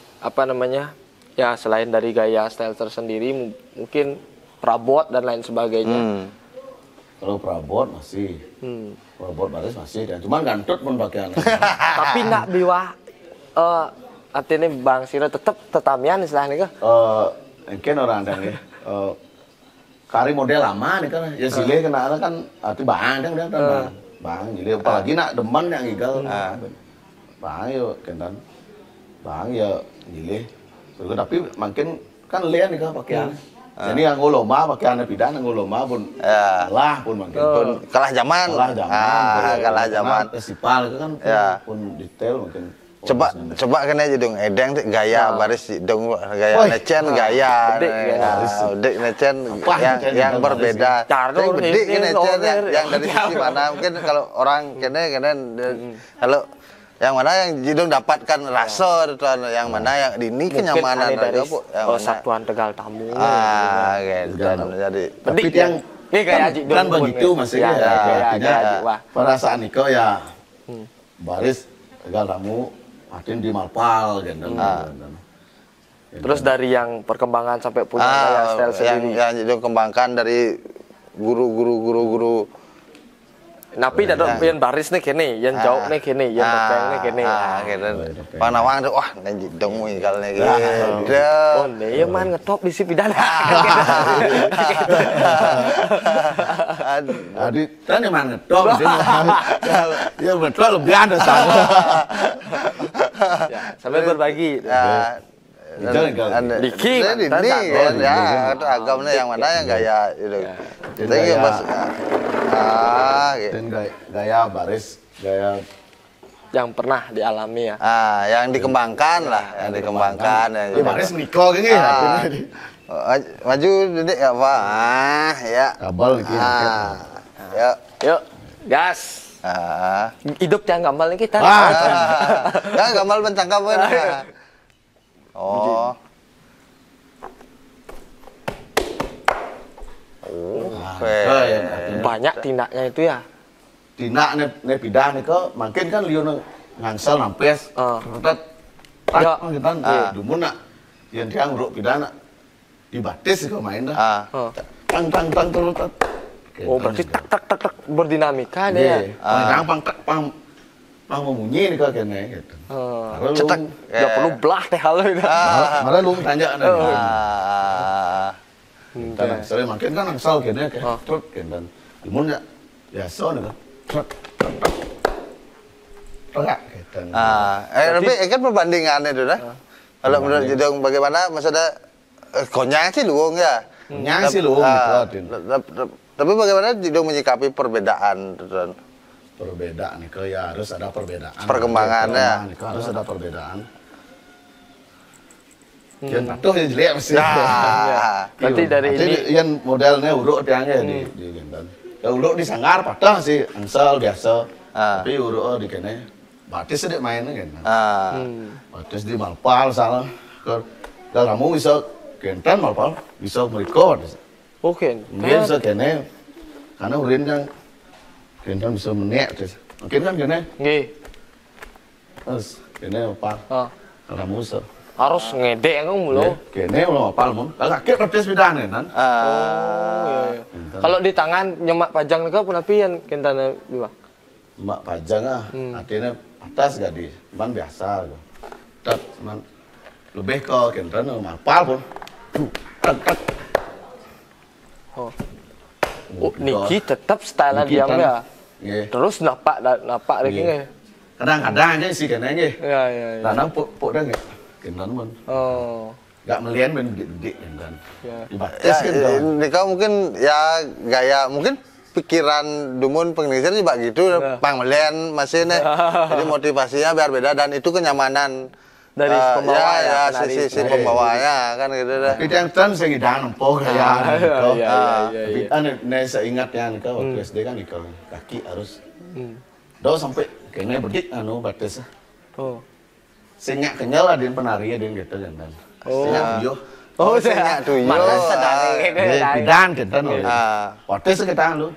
ya selain dari gaya style tersendiri mungkin prabot dan lain sebagainya. Kalau prabot masih, prabot baris masih, dan cuman gantut pun pakaian. Tapi nak biwah, artinya Bang Siro tetap tetamian istilahnya kah? Mungkin orang ada nih, kari model lama nih kan, ya sile kena kan, arti bang kan bang, jadi apalagi nak demen yang igal, bang yo kendan, bang ya gile. Tapi makin kan lian nih kan pakaian. Jadi yang nguloma pakaiannya pidana nguloma pun kalah pun makin pun kalah zaman. Kalah zaman. Festival itu kan pun detail mungkin. Coba kena aja dong edeng gaya baris dong gaya necen gaya dek necen yang berbeda. Tapi bedik necen yang dari sisi mana mungkin kalau orang kena kalau Yang mana yang Jidong dapatkan rasa tuan, yang mana yang ini kenyamanan dari Satuan Tegal Tamu. Gitu. Jadi tapi yang kan begitu maksudnya ya. Perasaan Niko ya baris Tegal Tamu, Martin di Malpal gitu. Terus dari yang perkembangan sampai punya kayak style sendiri. Yang Jidong kembangkan dari guru. Napi dapat yang baris nih kene, yang jauh nih kene, yang topeng nih kene. Gitu. Panawang tuh, wah nanti dong kalau nih gitu. Oh nih, yang man ngetop di si pidana. Jadi kan yang mana ngetop, ya betul lebih ada sana. Sampai berbagi. Diki kan ya, itu agamnya yang mana yang gaya itu. Jadi mas, dan gaya baris, gaya yang pernah dialami ya. Yang dikembangkan lah, yang dikembangkan. Ya baris Niko gini. Maju dedek ya pak, ya. Kabel gini. Yuk, gas. Hidup yang gambal nih kita. Ya gambal mencangkap kan. Oh. Banyak tindaknya itu ya. Tindak ne pidah nih kok, makin kan liu ngangsal nampes. Tak kita dumun nak, yang dia nguruk pidah nak dibatis kok main dah. Tang terus. Oh berarti tak berdinamika nih ya. Pang memunyi nih kok kene gitu. Cetak, nggak perlu belah teh hal itu. Malah lu tanya nih. Sering makin kan angsal kene kayak truk kan. Dimun ya biasa nih kan. Truk. Gitu. Tapi kan perbandingan itu dah. Kalau menurut Jidong bagaimana maksudnya konyang sih luung ya. Konyang sih luung gitu. Tapi bagaimana Jidong menyikapi perbedaan itu? Perbedaan nih, ya harus ada perbedaan. Perkembangannya harus ada perbedaan. Yang patuh yang jelek mesti. Berarti dari ini yang modelnya uruk tiangnya di Gendon. Ya uruk di Sanggar patah sih, angsal biasa. Tapi uruk di kene batis sedek mainnya kan. Batis di Malpal salah. Kalau kamu bisa Kentan Malpal bisa merekod. Oke. Mungkin bisa kene karena urin yang Kentan bisa menek terus. Mungkin kan kene. Nggih. Terus kene apa? Kamu bisa. Harus ngedek kan mulu. Kene ulah apal mun. Kalau sakit terus bidane kan. Iya. Kalau di tangan nyemak pajang niku pun api yang kentana dua. Nyemak pajang artinya atas gadis. Cuman biasa. Tet cuman lebih ke kentan apal pun. Niki tetap style diam ya. Terus napak lagi nggih. Kadang-kadang aja sih kene nggih. Iya. Kadang pok dah nggih. Kentan mun. Gak melian ben gede kentan. Dibatis kan. Nikah mungkin ya gaya mungkin pikiran Dumun pengenisir juga gitu, pangmelian masih nih. Jadi motivasinya biar beda dan itu kenyamanan dari pembawa ya, si pembawanya kan gitu dah. Itu yang tan saya ngidang nempok ya. Iya. Tapi saya ingat ya nikah waktu SD kan nikah kaki harus do sampai kayaknya berdiri batas. Senyak kenyal ada yang penari ada yang gitu kan. Senyak tuyuh. Senyak tuyuh. Mana sedang pidan kan. Batas kita lu.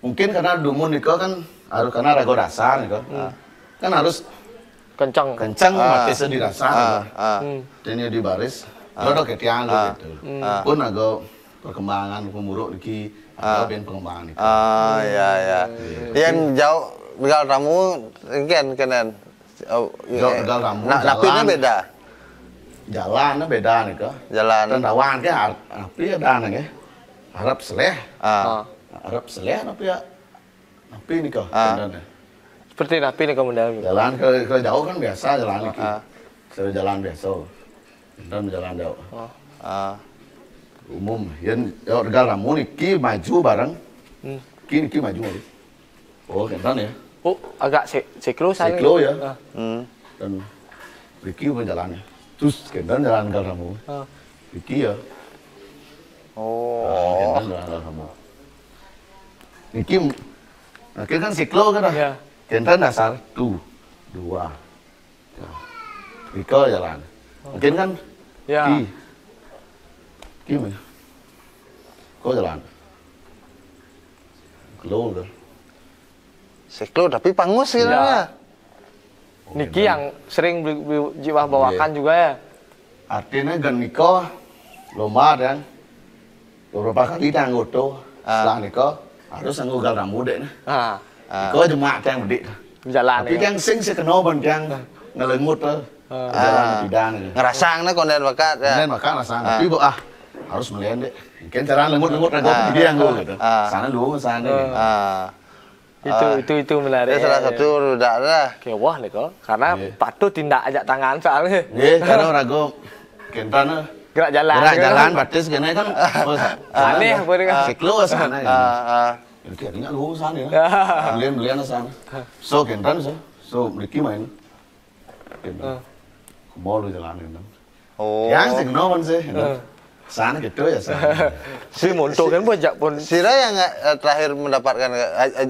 Mungkin karena Dumun nikah kan harus karena rago dasar nikah. Kan harus kencang batasnya di dasar. Ini di baris. Lo kayak tiang gitu. Pun agak perkembangan pemuruk niki agak ben pengembangan niki. Ya. Yang jauh Tegal Tamu kan. Tegal Tamu. Napinya beda. Jalannya beda nih kok. Jalan. Tendawan ke napi ada nih. Harap seleh. Harap seleh napi nih kok. Seperti napi nih kamu dalam. Jalan ke jauh kan biasa jalan nih. Jalan biasa. Dan jalan jauh. Umum. Yang Tegal Tamu niki maju bareng. Niki maju. Oh, kentan ya. Oh, agak siklo sana. Siklo ya. Dan Ricky pun jalannya. Terus kentan jalan Tegal Tamu. Ricky ya. Kentan jalan Tegal Tamu. Ricky, akhirnya kan siklo kan dah. Kentan dasar 1, 2. Ya. Riko jalan. Mungkin kan Ya. Gimana? Kok jalan? Keluar dah. Siklo tapi pangus gitu ya. Niki yang sering jiwa bawakan juga ya. Artinya gan Niko lomba dan beberapa kali dah anggota. Setelah Niko harus anggota ramu deh. Niko cuma yang gede. Jalan. Tapi yang sing sekenal yang ngelengut tuh. Jalan bidang. Ngerasang konden bakat ya. Konden bakat ngerasang. Tapi harus melihat deh. Mungkin cara lengut-lengut dia anggota gitu. Sana dulu sana. Itu menarik. Itu salah satu udah lah. Kewah nih kok, karena patut tindak ajak tangan soalnya. Iya, karena ragu kentan gerak jalan batis gini kan. Aneh apa dengan Siklo sana. Jadi ingat lu sana ya. Belian sana. So kentan so Ricky main. Kentan. Mau lu jalanin. Oh. Yang sing noman sih. Sana gitu ya sana. si Monto kan bajak pun. Sira yang terakhir mendapatkan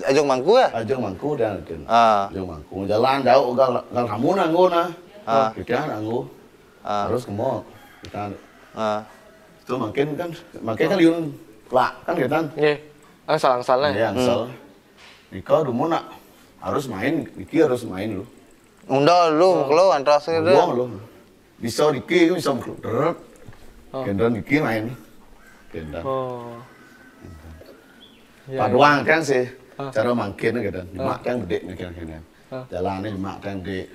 Ajong Mangku ya? Ajong Mangku dan Ajong Mangku jalan jauh gal kamu nanggo nah. Kita nanggo. Terus ke mall. Kita itu makin kan liun plak kan kita. Nggih. Angsal-angsalnya. Iya, angsal. Niko dulu nak harus main, Niki harus main lu. Undal lu kalau antras gitu. Lu. Bisa Niki bisa mengkludret. Kendan Niki main. Kendan. Paduang kan sih. Cara mangkin gitu. Mak kan gede nih kira-kira. Jalannya mak kan gede.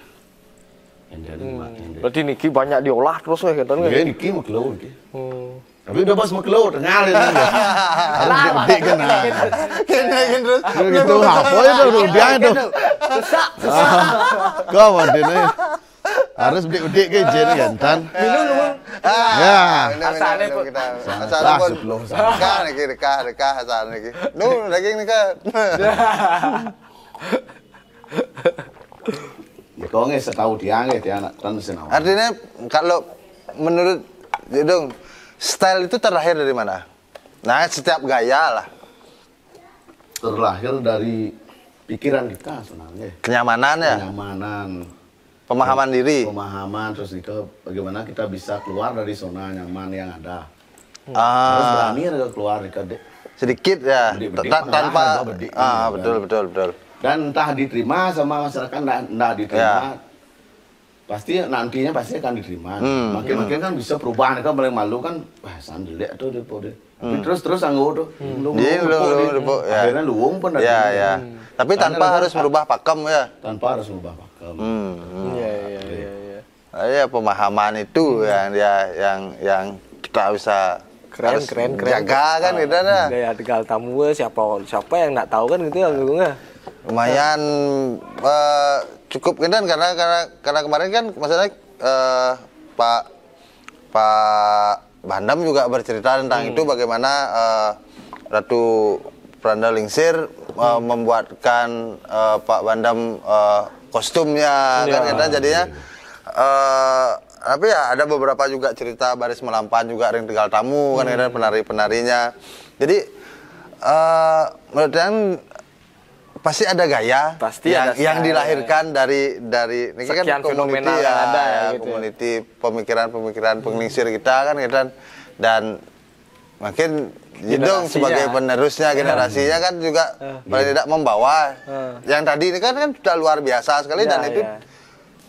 Berarti Niki banyak diolah terus ya kan? Iya Niki mau keluar Niki. Tapi udah pas mau keluar tengah ini. Harus gede kan. Kena terus. Gitu apa itu dia itu. Susah. Kau ini harus gede ke jen gantan. Minum lu. Ya. Asalnya pun kita. Asalnya pun. Dekah asalnya lagi. Nu daging nih kan. Kau nggak setahu dia anak tan senang. Artinya kalau menurut Jedong style itu terlahir dari mana? Nah, setiap gaya lah. Terlahir dari pikiran kita sebenarnya. Kenyamanan ya? Kenyamanan. Pemahaman diri. Pemahaman, terus itu bagaimana kita bisa keluar dari zona nyaman yang ada. Harus berani keluar sedikit ya. Tanpa. Betul. Dan entah diterima sama masyarakat, enggak diterima. Pasti nantinya pasti akan diterima. Makin kan bisa perubahan kan paling malu kan. Wah, sandelek tuh deh. Terus anggo tuh. Akhirnya luwung pun. Ya. Tapi tanpa harus merubah pakem ya. Tanpa harus merubah pakem. Ya pemahaman itu yang kita bisa keren jaga kan gitu dah. Gaya tegal tamu siapa yang nggak tahu kan gitu ya gungnya. Lumayan cukup kan karena kemarin kan maksudnya Pak Bandam juga bercerita tentang itu bagaimana Ratu Pranda Lingsir membuatkan Pak Bandam kostumnya kan kita jadinya tapi ya ada beberapa juga cerita Baris Melampan juga ring tegal tamu kan ada penari-penarinya. Jadi menurut yang pasti ada gaya yang dilahirkan dari ini kan komuniti yang ada ya, gitu komuniti pemikiran penglingsir kita kan gitu dan makin Jedong sebagai penerusnya generasinya kan juga paling tidak membawa yang tadi ini kan sudah luar biasa sekali dan itu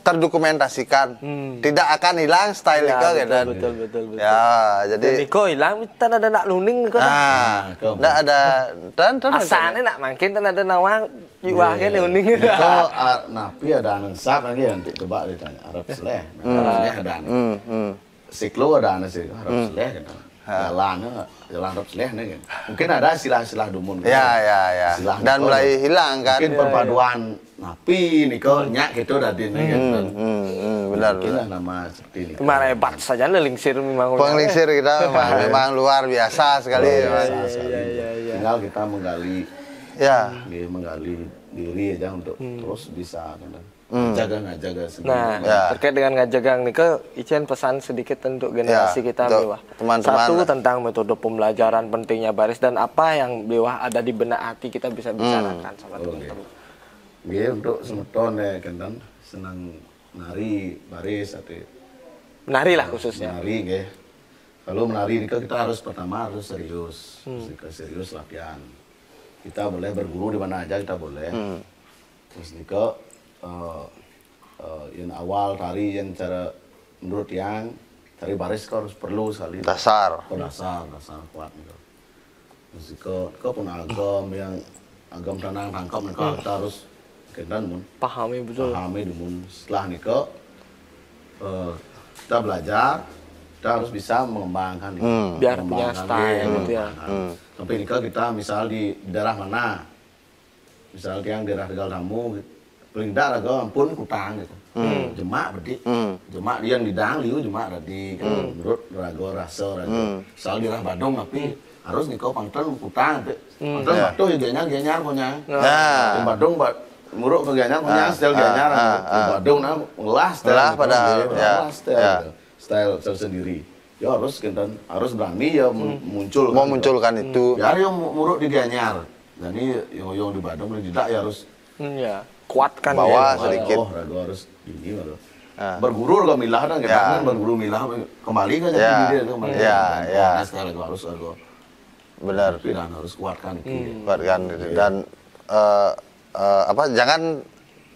terdokumentasikan tidak akan hilang style Niko gitu betul ya jadi Niko hilang tan ada nak luning kan tidak ada dan asalnya nak makin tan ada nawang jiwa kan luning Niko napi ada ansap lagi nanti coba ditanya Arab Seleh ada Siklo ada sih Arab Seleh kan jalan Arab Seleh nih kan mungkin ada silah-silah dumun ya dan mulai hilang kan mungkin perpaduan napi Niko nyak gitu tadi nih kan benar nama seperti ini kemarin hebat saja lingsir memang penglingsir kita memang luar biasa sekali tinggal kita menggali diri aja untuk terus bisa kan ngajaga sendiri. Nah, terkait dengan ngajagang Niko, Ichen pesan sedikit untuk generasi kita Beliwah. Satu tentang metode pembelajaran pentingnya baris dan apa yang Beliwah ada di benak hati kita bisa bicarakan sama teman-teman. Iya untuk semeton ya kan senang menari baris atau menari lah khususnya. Menari nggih. Kalau menari kita harus pertama harus serius. Serius latihan. Kita boleh berguru di mana aja kita boleh. Terus nika yang awal tari yang cara menurut yang tari baris harus perlu sekali dasar kuat nika. Terus nika pun agam yang agam tanang tangkap nika kita harus kendan mun Pahami betul. Pahami mun setelah nika kita belajar, kita harus bisa mengembangkan biar punya style gitu ya. Sampai nikah kita misal di daerah mana, misal yang daerah Tegal Tamu, paling daerah ampun kutang gitu. Jemak berarti, jemak dia yang didang liu jemak berarti, menurut rago rasa rago. Misal di daerah Badung tapi harus nikah pangton kutang, pangton batu ya genyar punya. Di Badung muruk ke Gianyar punya style Gianyar, di Badung ngelas pada style sendiri. Ya harus berani ya munculkan itu. Biar yang muruk di Gianyar, jadi yang di Badung tidak ya harus kuatkan bawa ya. sedikit. Ragu harus ini baru. Berguru kalau milah kan kita kan berguru milah kembali kan jadi dia kembali. Style harus benar. Tapi harus kuatkan itu. Kuatkan dan jangan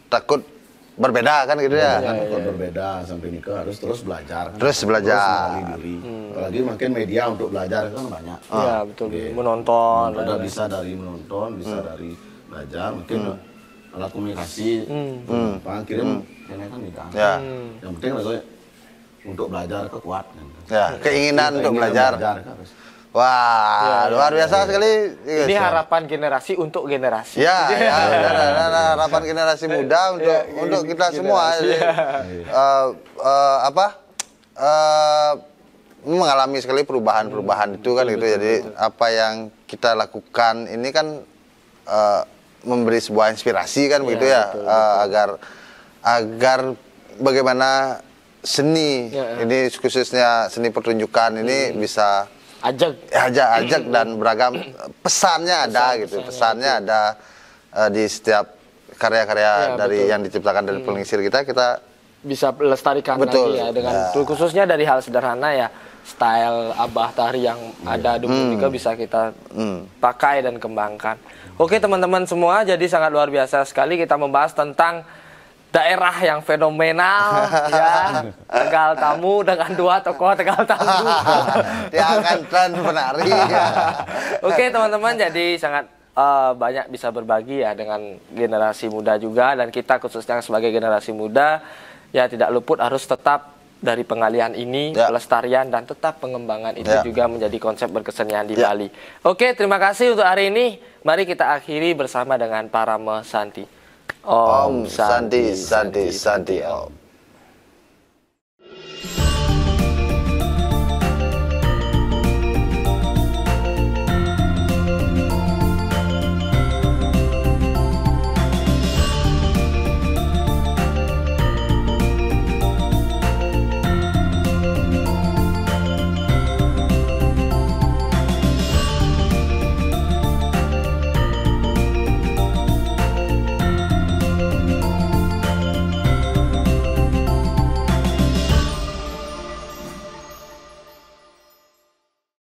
takut berbeda kan gitu ya. Jangan takut berbeda sampai nikah harus terus belajar. Terus belajar. Terus diri. Apalagi makin media untuk belajar kan banyak. Iya betul. Menonton. Udah bisa dari menonton, bisa dari belajar, mungkin alat komunikasi, kirim ini kan tidak. Yang penting lah untuk belajar kekuatan. Ya, keinginan untuk belajar. Wah, luar biasa sekali. Ini harapan generasi untuk generasi. Ya, harapan generasi muda untuk kita semua. Jadi, mengalami sekali perubahan-perubahan itu kan gitu. Jadi apa yang kita lakukan ini kan memberi sebuah inspirasi kan begitu ya, agar bagaimana seni ini khususnya seni pertunjukan ini bisa ajak dan beragam pesannya ada gitu, pesannya ada di setiap karya-karya dari yang diciptakan dari Pelingsir kita bisa lestarikan lagi ya dengan khususnya dari hal sederhana ya, style abah tari yang ada di Punika bisa kita pakai dan kembangkan. Oke teman-teman semua, jadi sangat luar biasa sekali kita membahas tentang daerah yang fenomenal ya, Tegal Tamu dengan dua tokoh Tegal Tamu. Dia akan tren penari. Oke teman-teman, jadi sangat banyak bisa berbagi ya dengan generasi muda juga, dan kita khususnya sebagai generasi muda ya tidak luput harus tetap dari pengalihan ini, pelestarian dan tetap pengembangan itu juga menjadi konsep berkesenian di Bali. Oke, terima kasih untuk hari ini. Mari kita akhiri bersama dengan Parama Santi. Om Santi Santi Santi Om.